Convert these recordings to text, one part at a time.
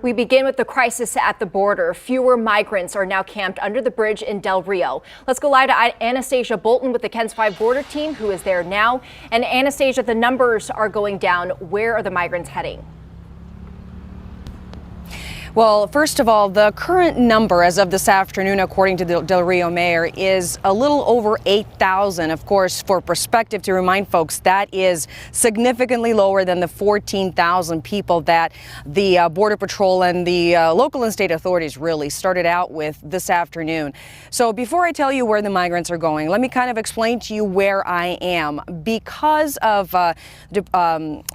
We begin with the crisis at the border. Fewer migrants are now camped under the bridge in Del Rio. Let's go live to Anastasia Bolton with the KENS 5 border team, who is there now. And Anastasia, the numbers are going down. Where are the migrants heading? Well, first of all, the current number as of this afternoon, according to the Del Rio mayor, is a little over 8,000. Of course, for perspective, to remind folks, that is significantly lower than the 14,000 people that the Border Patrol and the local and state authorities really started out with this afternoon. So before I tell you where the migrants are going, let me kind of explain to you where I am. Because of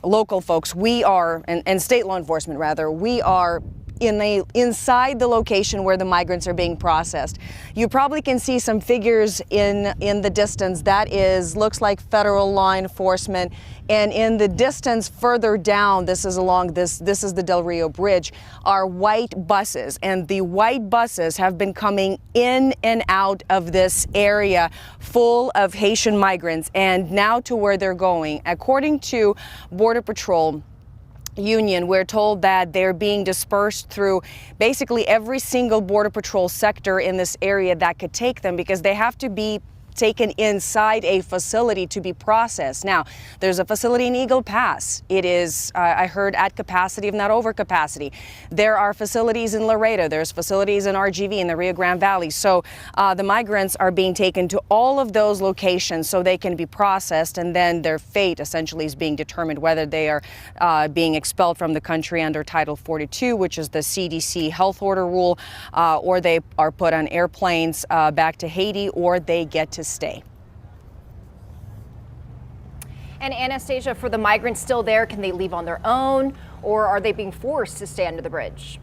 local folks, we are, and state law enforcement rather, we are inside the location where the migrants are being processed. You probably can see some figures in the distance. That looks like federal law enforcement. And in the distance further down, this is the Del Rio Bridge, are white buses. And the white buses have been coming in and out of this area full of Haitian migrants. And now to where they're going. According to Border Patrol Union, we're told that they're being dispersed through basically every single Border Patrol sector in this area that could take them, because they have to be taken inside a facility to be processed. Now, there's a facility in Eagle Pass. It is, I heard, at capacity, if not over capacity. There are facilities in Laredo. There's facilities in RGV in the Rio Grande Valley. So the migrants are being taken to all of those locations so they can be processed, and then their fate essentially is being determined, whether they are being expelled from the country under Title 42, which is the CDC health order rule, or they are put on airplanes back to Haiti, or they get to stay. And Anastasia, for the migrants still there, can they leave on their own, or are they being forced to stay under the bridge?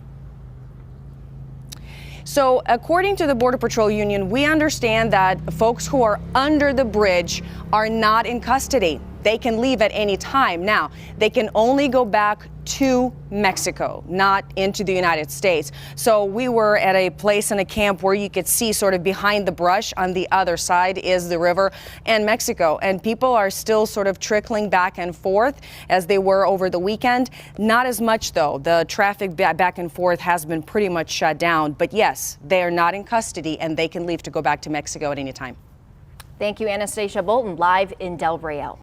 So according to the Border Patrol Union, we understand that folks who are under the bridge are not in custody. They can leave at any time. Now, they can only go back to Mexico, not into the United States. So we were at a place in a camp where you could see sort of behind the brush on the other side is the river and Mexico. And people are still sort of trickling back and forth as they were over the weekend. Not as much, though. The traffic back and forth has been pretty much shut down. But yes, they are not in custody, and they can leave to go back to Mexico at any time. Thank you, Anastasia Bolton, live in Del Rio.